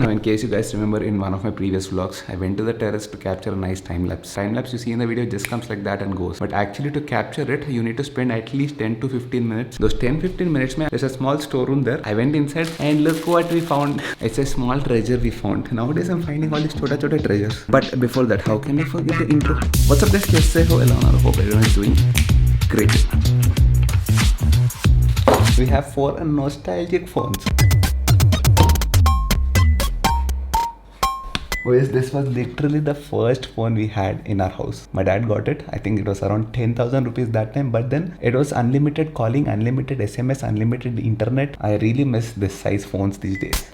Now, in case you guys remember in one of my previous vlogs, I went to the terrace to capture a nice time lapse. Time lapse you see in the video just comes like that and goes. But actually to capture it, you need to spend at least 10 to 15 minutes. Those 10-15 minutes, there's a small storeroom there. I went inside and look what we found. It's a small treasure we found. Nowadays I'm finding all these chota treasures. But before that, how can I forget the intro? What's up guys? Kaise ho? I hope everyone is doing great. We have 4 nostalgic phones. Oh yes, this was literally the first phone we had in our house. My dad got it. I think it was around 10,000 rupees that time, but then it was unlimited calling, unlimited SMS, unlimited internet. I really miss this size phones these days.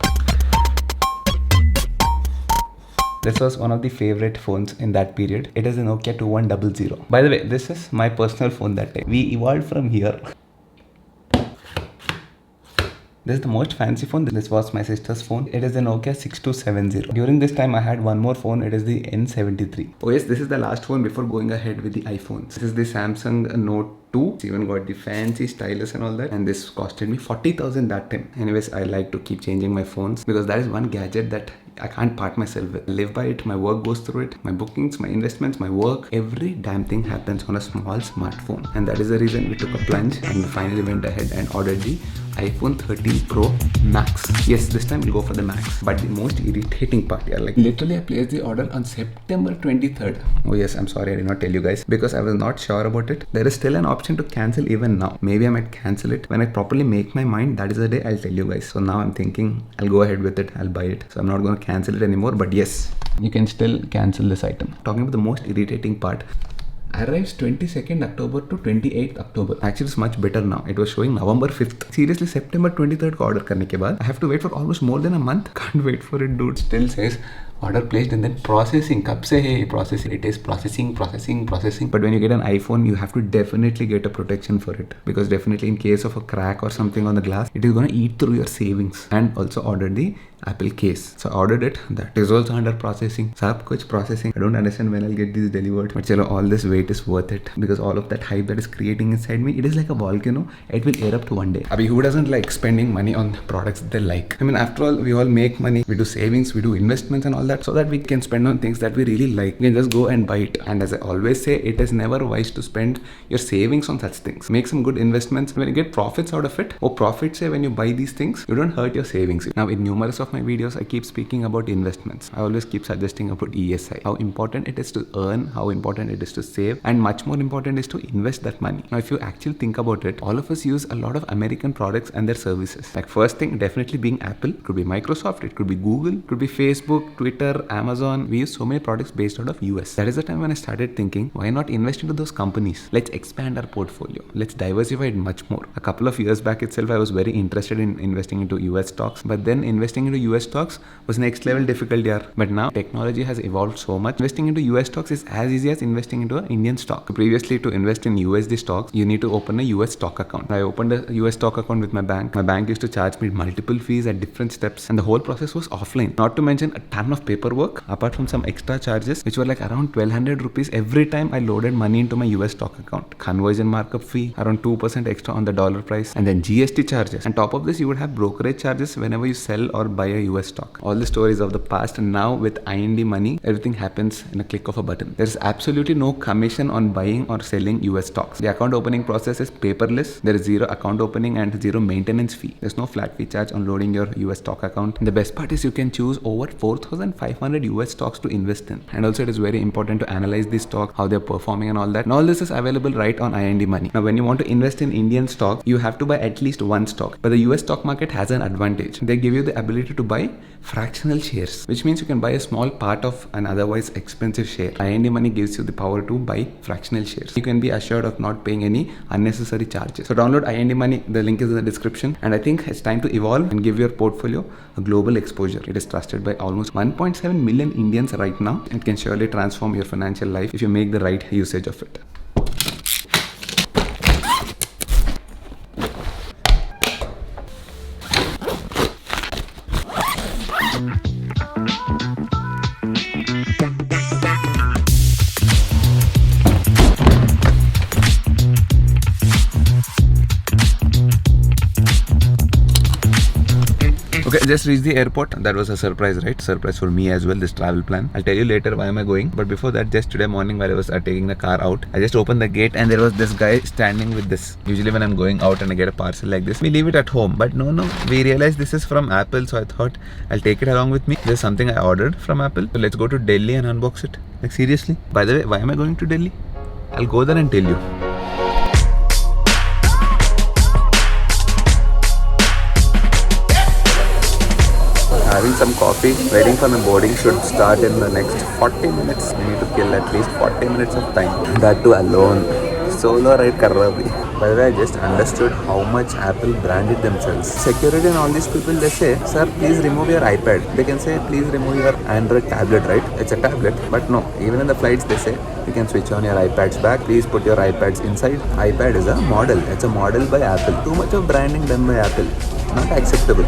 This was one of the favorite phones in that period. It is a Nokia 2100. By the way, this is my personal phone that time. We evolved from here. This is the most fancy phone. This was my sister's phone. It is the Nokia 6270. During this time, I had one more phone. It is the N73. Oh yes, this is the last phone before going ahead with the iPhones. This is the Samsung Note 2. It's even got the fancy stylus and all that. And this costed me 40,000 that time. Anyways, I like to keep changing my phones because that is one gadget that I can't part myself with. I live by it. My work goes through it. My bookings, my investments, my work. Every damn thing happens on a small smartphone. And that is the reason we took a plunge and we finally went ahead and ordered the iPhone 13 Pro Max. Yes, this time we'll go for the Max. But the most irritating part here, like literally I placed the order on September 23rd. Oh yes, I'm sorry I did not tell you guys because I was not sure about it. There is still an option to cancel even now. Maybe I might cancel it. When I properly make my mind, that is the day I'll tell you guys. So now I'm thinking I'll go ahead with it. I'll buy it. So I'm not going to cancel it anymore. But yes, you can still cancel this item. Talking about the most irritating part, arrives 22nd October to 28th October. Actually, it's much better now. It was showing November 5th. Seriously, September 23rd ko order karne ke baad, I have to wait for almost more than a month. Can't wait for it, dude. Still says order placed and then processing. Kab se hai processing? It is processing. But when you get an iPhone, you have to definitely get a protection for it. Because definitely in case of a crack or something on the glass, it is going to eat through your savings. And also ordered the Apple case. So I ordered it. That is also under processing. Sab kuch processing. I don't understand when I'll get these delivered. But chalo, all this wait is worth it. Because all of that hype that is creating inside me, it is like a volcano. It will erupt one day. Abhi, who doesn't like spending money on products they like? I mean, after all, we all make money. We do savings, we do investments and all that so that we can spend on things that we really like. We can just go and buy it. And as I always say, it is never wise to spend your savings on such things. Make some good investments. When you get profits out of it, or profits say when you buy these things, you don't hurt your savings. Now, in numerous of my videos, I keep speaking about investments. I always keep suggesting about ESI. How important it is to earn, how important it is to save, and much more important is to invest that money. Now, if you actually think about it, all of us use a lot of American products and their services. Like first thing, definitely being Apple, it could be Microsoft, it could be Google, it could be Facebook, Twitter, Amazon. We use so many products based out of US. That is the time when I started thinking, why not invest into those companies? Let's expand our portfolio. Let's diversify it much more. A couple of years back itself, I was very interested in investing into US stocks, but then investing into US stocks was next level difficult here. But now technology has evolved so much. Investing into US stocks is as easy as investing into an Indian stock. Previously, to invest in USD stocks, you need to open a US stock account. I opened a US stock account with my bank. My bank used to charge me multiple fees at different steps, and the whole process was offline. Not to mention a ton of paperwork, apart from some extra charges, which were like around 1200 rupees every time I loaded money into my US stock account. Conversion markup fee, around 2% extra on the dollar price, and then GST charges. On top of this, you would have brokerage charges whenever you sell or buy a US stock. All the stories of the past, and now with IND money, everything happens in a click of a button. There's absolutely no commission on buying or selling US stocks. The account opening process is paperless. There is zero account opening and zero maintenance fee. There's no flat fee charge on loading your US stock account. And the best part is you can choose over 4,500 US stocks to invest in. And also it is very important to analyze these stocks, how they're performing and all that. And all this is available right on IND money. Now when you want to invest in Indian stocks, you have to buy at least one stock. But the US stock market has an advantage. They give you the ability to buy fractional shares, which means you can buy a small part of an otherwise expensive share. IND money gives you the power to buy fractional shares. You can be assured of not paying any unnecessary charges. So download IND money. The link is in the description. And I think it's time to evolve and give your portfolio a global exposure. It is trusted by almost 1.7 million Indians right now. It can surely transform your financial life if you make the right usage of it. Okay, just reached the airport. That was a surprise, right? Surprise for me as well, this travel plan. I'll tell you later why am I going. But before that, just today morning while I was taking the car out, I just opened the gate and there was this guy standing with this. Usually when I'm going out and I get a parcel like this, we leave it at home. But no, we realized this is from Apple. So I thought I'll take it along with me. This is something I ordered from Apple. So let's go to Delhi and unbox it. Like seriously. By the way, why am I going to Delhi? I'll go there and tell you. Having some coffee, waiting for my boarding should start in the next 40 minutes. We need to kill at least 40 minutes of time. That too alone. Solo ride kar raha abhi. By the way, I just understood how much Apple branded themselves. Security and all these people, they say, sir, please remove your iPad. They can say, please remove your Android tablet, right? It's a tablet. But no, even in the flights, they say, you can switch on your iPads back. Please put your iPads inside. iPad is a model. It's a model by Apple. Too much of branding done by Apple. Not acceptable.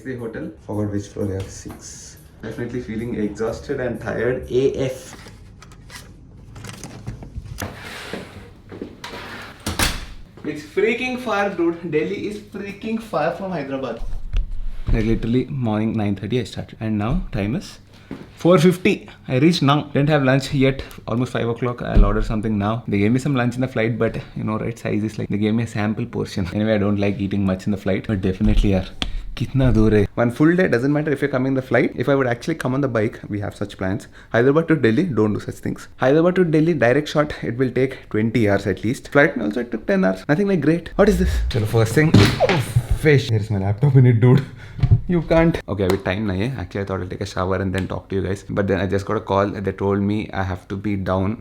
The hotel. Forgot which floor. They have 6. Definitely feeling exhausted and tired AF. It's freaking far, dude. Delhi is freaking far from Hyderabad. Like literally morning 9:30 I started and now time is 4:50. I reached now. Didn't have lunch yet. Almost 5 o'clock. I'll order something now. They gave me some lunch in the flight, but you know, right, size is like they gave me a sample portion. Anyway, I don't like eating much in the flight, but definitely are. Kitna dur hai. One full day doesn't matter if you're coming the flight. If I would actually come on the bike, we have such plans. Hyderabad to Delhi, don't do such things. Hyderabad to Delhi direct shot, it will take 20 hours at least. Flight also it took 10 hours. Nothing like great. What is this? Chalo, first thing, fish. Here's my laptop in it, dude. You can't. Okay, with time nahi hai. Actually, I thought I'll take a shower and then talk to you guys. But then I just got a call. They told me I have to be down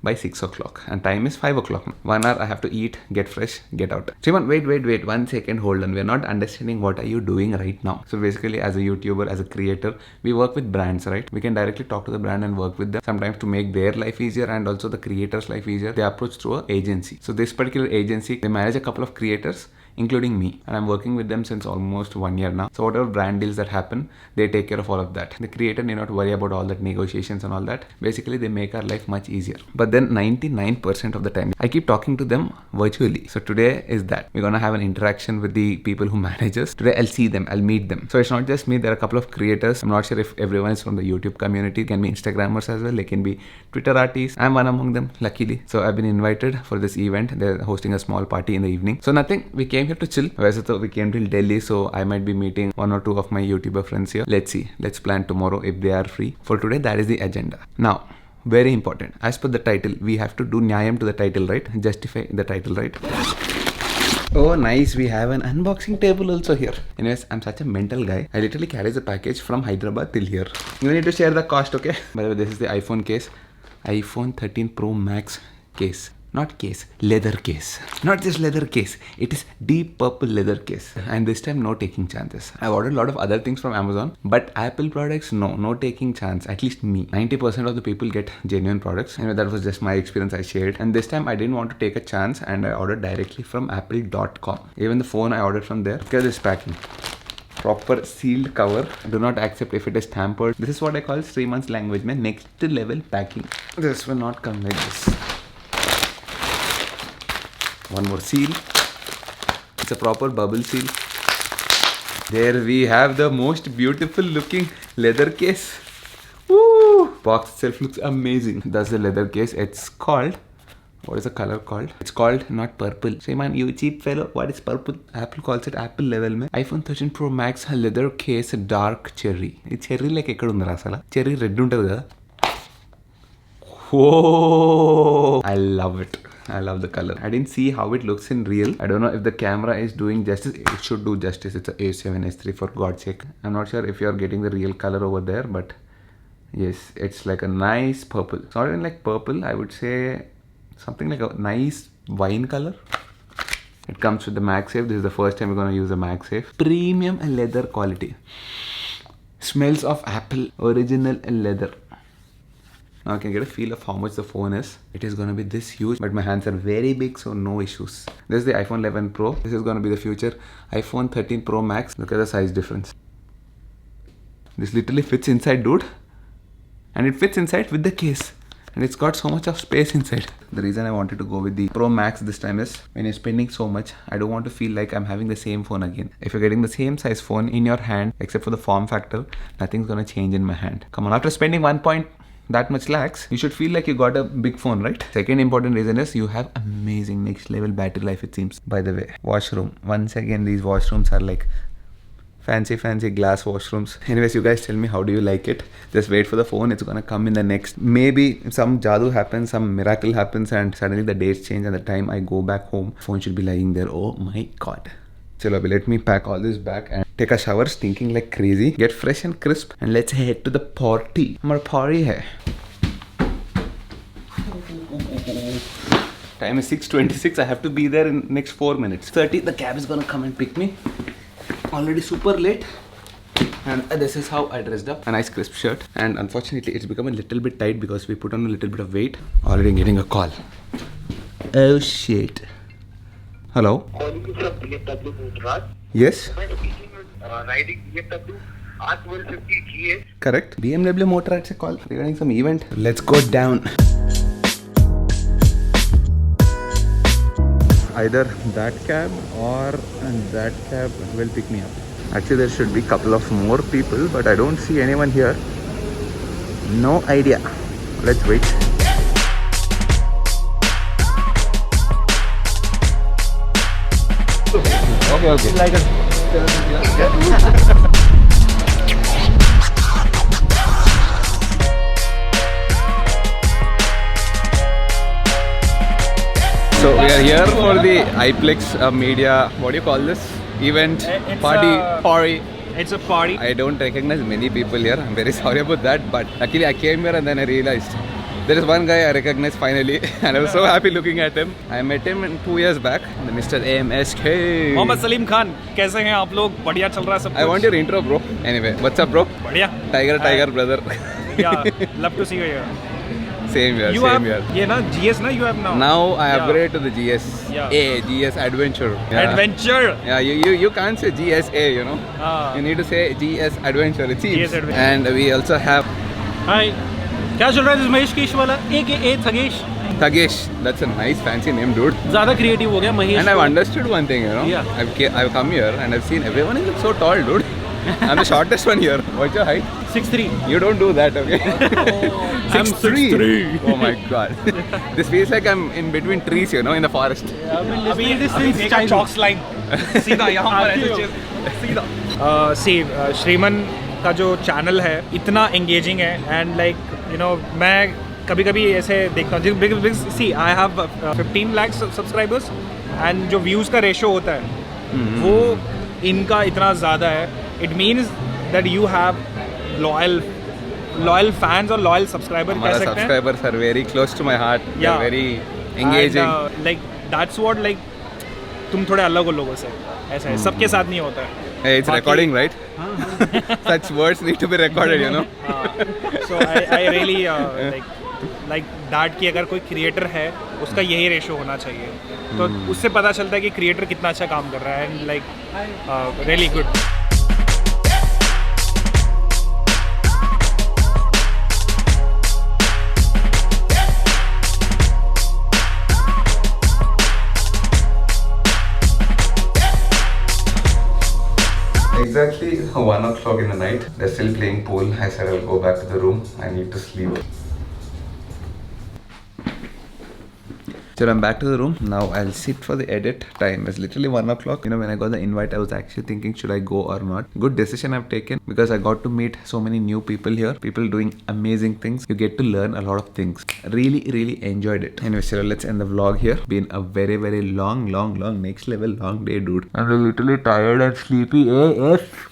by 6 o'clock and time is 5 o'clock. 1 hour I have to eat, get fresh, get out. Shriman, wait 1 second, hold on. We're not understanding what are you doing right now. So basically as a YouTuber, as a creator, we work with brands, right? We can directly talk to the brand and work with them sometimes to make their life easier and also the creator's life easier. They approach through an agency. So this particular agency, they manage a couple of creators including me, and I'm working with them since almost 1 year now. So whatever brand deals that happen, they take care of all of that. The creator need not worry about all that negotiations and all that. Basically they make our life much easier. But then 99% of the time I keep talking to them virtually. So today is that we're gonna have an interaction with the people who manage us. Today I'll see them, I'll meet them. So it's not just me, there are a couple of creators. I'm not sure if everyone is from the YouTube community. It can be Instagrammers as well, they can be Twitter artists. I'm one among them, luckily. So I've been invited for this event. They're hosting a small party in the evening. So nothing, we came here to chill. We came till Delhi, so I might be meeting 1 or 2 of my YouTuber friends here. Let's see. Let's plan tomorrow if they are free. For today, that is the agenda. Now, very important. As per the title, we have to do Nyayam to the title, right? Justify the title, right? Oh, nice. We have an unboxing table also here. Anyways, I'm such a mental guy. I literally carry the package from Hyderabad till here. You need to share the cost, okay? By the way, this is the iPhone case. iPhone 13 Pro Max case. Not case, leather case. Not just leather case, it is deep purple leather case. And this time, no taking chances. I've ordered a lot of other things from Amazon, but Apple products, no taking chance. At least me. 90% of the people get genuine products. Anyway, that was just my experience I shared. And this time, I didn't want to take a chance and I ordered directly from apple.com. Even the phone I ordered from there. Look at this packing. Proper sealed cover. Do not accept if it is tampered. This is what I call 3 months language, man. Next level packing. This will not come like this. One more seal. It's a proper bubble seal. There we have the most beautiful looking leather case. Woo! Box itself looks amazing. That's the leather case. It's called, what is the color called? It's called not purple. Say man, you cheap fellow, what is purple? Apple calls it Apple level mein. iPhone 13 Pro Max leather case dark cherry. It's cherry like ekkada undra asala. Cherry red untadu kada. Whoa! I love it. I love the color. I didn't see how it looks in real. I don't know if the camera is doing justice. It should do justice. It's a A7S3 for God's sake. I'm not sure if you're getting the real color over there, but yes, it's like a nice purple. It's not even like purple. I would say something like a nice wine color. It comes with the MagSafe. This is the first time we're going to use a MagSafe. Premium leather quality. Smells of Apple original leather. Now I can get a feel of how much the phone is. It is gonna be this huge, but my hands are very big, so no issues. This is the iPhone 11 Pro. This is gonna be the future iPhone 13 Pro Max. Look at the size difference. This literally fits inside, dude. And it fits inside with the case. And it's got so much of space inside. The reason I wanted to go with the Pro Max this time is when you're spending so much, I don't want to feel like I'm having the same phone again. If you're getting the same size phone in your hand, except for the form factor, nothing's gonna change in my hand. Come on, after spending 1 point that much lakhs, you should feel like you got a big phone, right? Second important reason is you have amazing next level battery life, it seems. By the way, washroom. Once again, these washrooms are like fancy glass washrooms. Anyways, you guys tell me, how do you like it? Just wait for the phone. It's gonna come in the next, maybe some jadoo happens, some miracle happens, and suddenly the dates change, and the time I go back home, phone should be lying there. Oh my god. Chalo, let me pack all this back and take a shower, stinking like crazy, get fresh and crisp, and let's head to the party. Our party hai. Time is 6:26. I have to be there in next 4 minutes. 30. The cab is gonna come and pick me. Already super late, and this is how I dressed up. A nice crisp shirt, and unfortunately it's become a little bit tight because we put on a little bit of weight. Already getting a call. Oh shit. Hello? Calling you from BMW Gujarat. Yes? Riding BMW R1250 GS. Correct. BMW Motorrad se call regarding some event. Let's go down. Either that cab or that cab will pick me up. Actually, there should be a couple of more people, but I don't see anyone here. No idea. Let's wait. Okay. Like So we are here for the iPlex Media, what do you call this? Event, party. It's a party. I don't recognize many people here. I'm very sorry about that, but luckily I came here and then I realized there is one guy I recognize finally, and I was so happy looking at him. I met him 2 years back, Mr. AMSK. Mohammad Salim Khan, कैसे हैं आप लोग? बढ़िया चल रहा है सब कुछ? I want your intro, bro. Anyway, what's up, bro? बढ़िया. Tiger, brother. Yeah, love to see you here. Same here. ये ना GS ना you have now. Now I upgrade to the GS. Yeah. A, GS Adventure. Yeah. Adventure. Yeah, you can't say GSA, you know. You need to say GS Adventure. It seems. GS Adventure. And we also have Hi. क्या चल रहा है? Mahesh Keshwala AKA Thagesh. Tagesh. That's a nice fancy name, dude. ज़्यादा creative हो गया Mahesh. And I've understood one thing, you know. Yeah. I've come here and I've seen everyone is so tall, dude. I'm the shortest one here. What's your height? 6'3". You don't do that, okay? I'm 6'3". Oh my god. This feels like I'm in between trees, you know, in the forest. अभी देखा chalk line. सीधा यहाँ पर ऐसे सीधा. See, श्रीमन का जो channel है इतना engaging है and like you know मैं कभी-कभी ऐसे देखता हूँ. See, I have 15 lakh subscribers and जो views का ratio होता है वो इनका इतना ज़्यादा है. It means that you have loyal fans or loyal subscribers. हमारा subscribers are very close to my heart. Yeah. They're very engaging. And, like that's what like तुम थोड़े अलग हो लोगों से. ऐसा है. सबके साथ नहीं होता है. Hey, it's recording, right? Such words need to be recorded, you know. So I really like that कि अगर कोई creator है उसका यही ratio होना चाहिए. तो उससे पता चलता है कि creator कितना अच्छा काम कर रहा है and like really good. Exactly 1 o'clock in the night. They're still playing pool. I said I'll go back to the room. I need to sleep. So I'm back to the room. Now I'll sit for the edit. Time is literally 1 o'clock. You know, when I got the invite, I was actually thinking, should I go or not? Good decision I've taken because I got to meet so many new people here. People doing amazing things. You get to learn a lot of things. Really enjoyed it. Anyway, so let's end the vlog here. Been a very long, next level long day, dude. I'm literally tired and sleepy AF.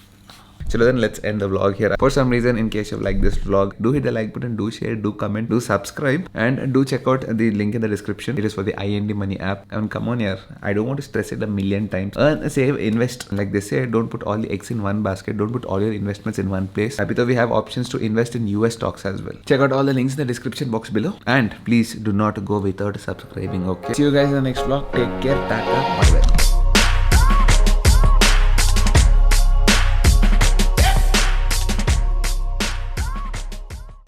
Chalo then let's end the vlog here. For some reason, in case you like this vlog, do hit the like button, do share, do comment, do subscribe, and do check out the link in the description. It is for the IND Money app. And come on here, I don't want to stress it a million times. Earn, save, invest. Like they say, don't put all the eggs in one basket. Don't put all your investments in one place. Abhi we have options to invest in US stocks as well. Check out all the links in the description box below. And please do not go without subscribing, okay? See you guys in the next vlog. Take care. Tata. Bye bye.